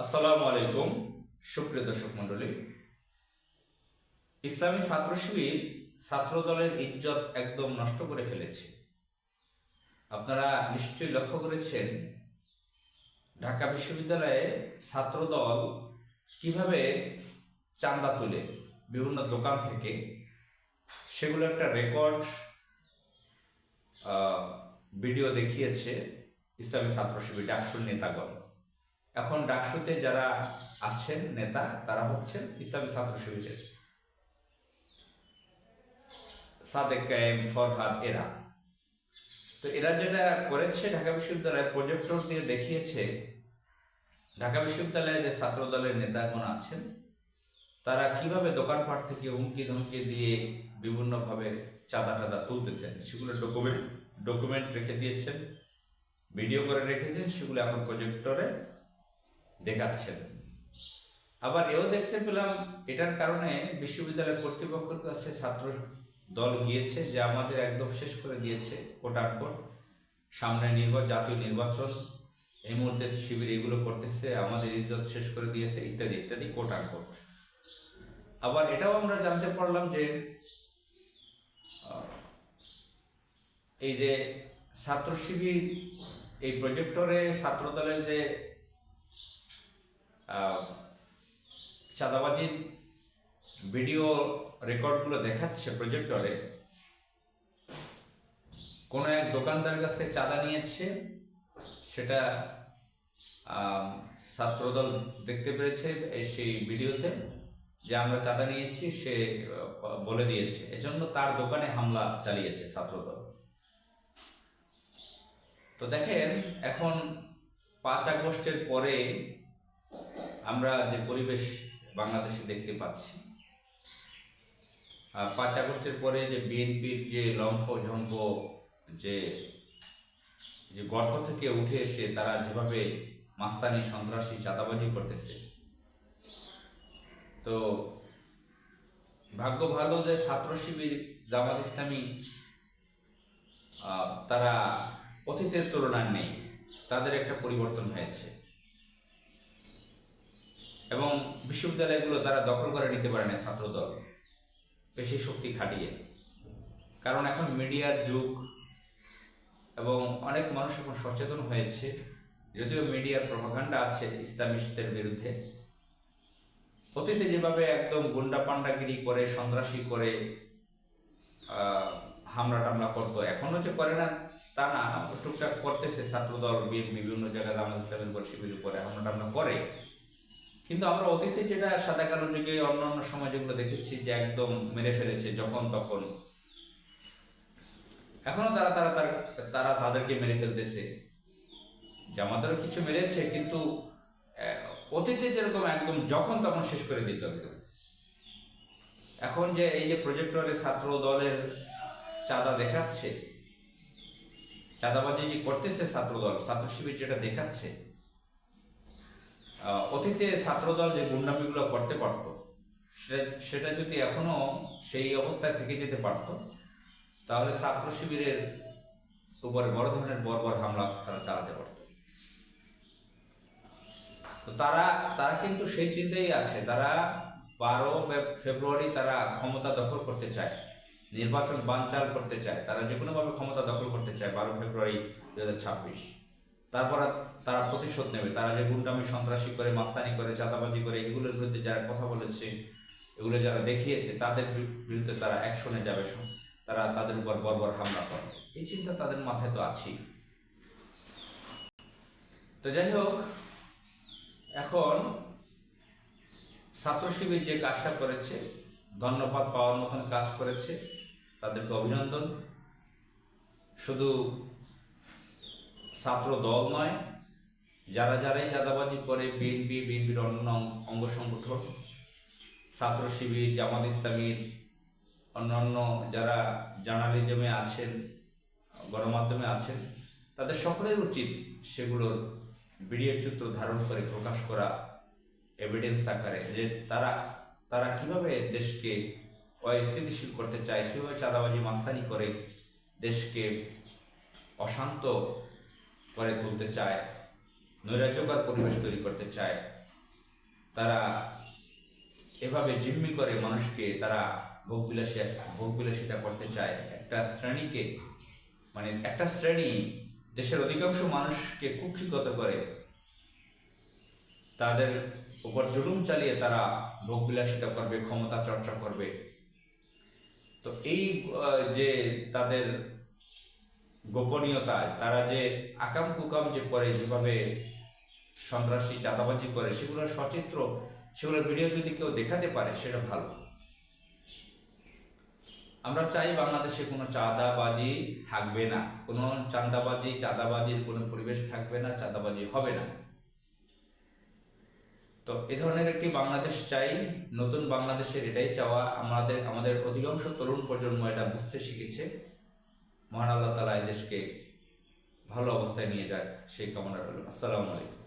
আসসালামু আলাইকুম সুপ্রিয় দর্শক মণ্ডলী। ইসলামী ছাত্র শিবির ছাত্র দলের ইজ্জত একদম নষ্ট করে ফেলেছে। আপনারা নিশ্চয়ই লক্ষ্য করেছেন ঢাকা বিশ্ববিদ্যালয়ে ছাত্র দল কিভাবে চাঁদা তুলে বিভিন্ন দোকান থেকে, সেগুলো একটা রেকর্ড ভিডিও দেখিয়েছে ইসলামী ছাত্র শিবির ডাকসুর নেতাগণ। এখন ডাকসুতে যারা আছেন নেতা, তারা হচ্ছেন ইসলামী ছাত্র শিবিরের সাদেক কায়েম, ফরহাদ, এরা। তো এরা যেটা করেছে, ঢাকা বিশ্ববিদ্যালয়ে প্রজেক্টর দিয়ে দেখিয়েছে ঢাকা বিশ্ববিদ্যালয়ে যে ছাত্র দলের নেতাগণ আছেন তারা কিভাবে দোকানপাট থেকে হুমকি ধমকি দিয়ে বিভিন্নভাবে চাঁদা টাদা তুলতেছেন, সেগুলো ডকুমেন্ট রেখে দিয়েছেন, ভিডিও করে রেখেছেন, সেগুলো এখন প্রজেক্টরে দেখাচ্ছেন। আবার এও দেখতে পেলাম এটার কারণে বিশ্ববিদ্যালয় কর্তৃপক্ষের কাছে ছাত্র দল গিয়েছে যে আমাদের একদম শেষ করে দিয়েছে, কোটানকোট সামনে জাতীয় নির্বাচন, এই মুহূর্তে শিবির এগুলো করতেছে, আমাদের ইজ্জত শেষ করে দিয়েছে, ইত্যাদি ইত্যাদি কোটানকোট। আবার এটাও আমরা জানতে পারলাম যে এই যে ছাত্র শিবির এই প্রজেক্টরে ছাত্র দলের যে চাঁদাবাজির ভিডিও রেকর্ডগুলো দেখাচ্ছে প্রজেক্টরে, কোনো এক দোকানদার কাছ থেকে চাঁদা নিয়েছে, সেটা ছাত্রদল দেখতে পেরেছে সেই ভিডিওতে যে আমরা চাঁদা নিয়েছি, সে বলে দিয়েছে, এজন্য তার দোকানে হামলা চালিয়েছে ছাত্রদল। তো দেখেন, এখন 5 আগস্টের পরে আমরা যে পরিবেশ বাংলাদেশে দেখতে পাচ্ছি, 5 আগস্টের পরে যে বিএনপির যে লম্ফঝম্প, যে গর্ত থেকে উঠে এসে তারা যেভাবে মাস্তানি, সন্ত্রাসী, চাঁদাবাজি করতেছে, তো ভাগ্য ভালো যে ছাত্র শিবির, জামাত ইসলামী তারা অতীতের তুলনায় নেই, তাদের একটা পরিবর্তন হয়েছে এবং বিশ্ববিদ্যালয়গুলো তারা দখল করে নিতে পারে না ছাত্রদল পেশি শক্তি খাটিয়ে। কারণ এখন মিডিয়ার যুগ এবং অনেক মানুষ এখন সচেতন হয়েছে, যদিও মিডিয়ার প্রপাগান্ডা আছে ইসলামিস্টদের বিরুদ্ধে। অতীতে যেভাবে একদম গুন্ডা পান্ডাগিরি করে, সন্ত্রাসী করে হামলা টামলা করতো, এখনো যে করে না তা না, টুকটাক করতেছে ছাত্রদল, বিভিন্ন জায়গায় জামাত ইসলামের উপর, শিবিরের উপরে হামলা টামলা করে। কিন্তু আমরা অতীতে যেটা সাদা কালো যুগে অন্যান্য সময় যেগুলো দেখেছি যে একদম মেরে ফেলেছে যখন তখন, এখনো তারা তারা তারা তাদেরকে মেরে ফেলতেছে। জামাতেরও কিছু মেরেছে, কিন্তু অতীতে যেরকম একদম যখন তখন শেষ করে দিতে হবে। এখন যে এই যে প্রজেক্টরে ছাত্র দলের চাঁদা দেখাচ্ছে, চাঁদাবাজি যে করতেছে ছাত্র দল, ছাত্র শিবির যেটা দেখাচ্ছে, অতীতে ছাত্রদল যে গুন্ডামিগুলো করতে পারত, সেটা যদি এখনো সেই অবস্থায় থেকে যেতে পারত, তাহলে ছাত্র শিবিরের উপরে বড় ধরনের বর্বর হামলা তারা চালাতে পারত। তো তারা কিন্তু সেই চিন্তাই আছে, তারা 12 ফেব্রুয়ারি তারা ক্ষমতা দখল করতে চায়, নির্বাচন বানচাল করতে চায়, তারা যে কোনোভাবে ক্ষমতা দখল করতে চায় 12 ফেব্রুয়ারি 2026। তারপর তারা প্রতিশোধ নেবে। তারা যে গুন্ডামি, সন্ত্রাসী করে, মাস্তানি করে, চাঁদাবাজি করে, এগুলোর বিরুদ্ধে যারা কথা বলেছে, এগুলো যারা দেখিয়েছে, তাদের বিরুদ্ধে তারা অ্যাকশনে যাবে, তারা তাদের উপর বর্বর হামলা করবে, এই চিন্তা তাদের মাথায় তো আছেই। তো যাই হোক, এখন ছাত্র শিবির যে কাজটা করেছে, ধন্যবাদ পাওয়ার মতন কাজ করেছে, তাদেরকে অভিনন্দন। শুধু ছাত্র দল নয়, যারাই চাঁদাবাজি করে, বিএনপির অন্য অঙ্গ সংগঠন, ছাত্র শিবির, জামাত ইসলামীর অন্যান্য যারা জার্নালিজমে আছেন, গণমাধ্যমে আছেন, তাদের সকলের উচিত সেগুলোর ভিডিও চিত্র ধারণ করে প্রকাশ করা, এভিডেন্স আকারে, যে তারা কিভাবে দেশকে অস্থিতিশীল করতে চায়, কীভাবে চাঁদাবাজি, মাস্তানি করে দেশকে অশান্ত করে তুলতে চায়, নৈরাজ্যকর পরিবেশ তৈরি করতে চায়, তারা এভাবে জিম্মি করে মানুষকে, তারা ভোগবিলাসিতা করতে চায় একটা শ্রেণীকে, মানে একটা শ্রেণী দেশের অধিকাংশ মানুষকে কুক্ষিগত করে তাদের উপর জুলুম চালিয়ে তারা ভোগবিলাসিতা করবে, ক্ষমতা চর্চা করবে। তো এই যে তাদের গোপনীয়তা, তারা যে আকাম কুকাম যে করে, যেভাবে সন্ত্রাসী চাঁদাবাজি করে, সেগুলোর সচিত্র, সেগুলোর ভিডিও যদি কেউ দেখাতে পারে সেটা ভালো। আমরা চাই বাংলাদেশে কোনো চাঁদাবাজি থাকবে না, কোনো চাঁদাবাজির কোনো পরিবেশ থাকবে না, চাঁদাবাজি হবে না। তো এ ধরনের একটি বাংলাদেশ চাই, নতুন বাংলাদেশের এটাই চাওয়া। আমাদের অধিকাংশ তরুণ প্রজন্ম এটা বুঝতে শিখেছে। মহান আল্লাহ তাআলা এই দেশকে ভালো অবস্থায় নিয়ে যাক, সেই কামনা রইল। আসসালামু আলাইকুম।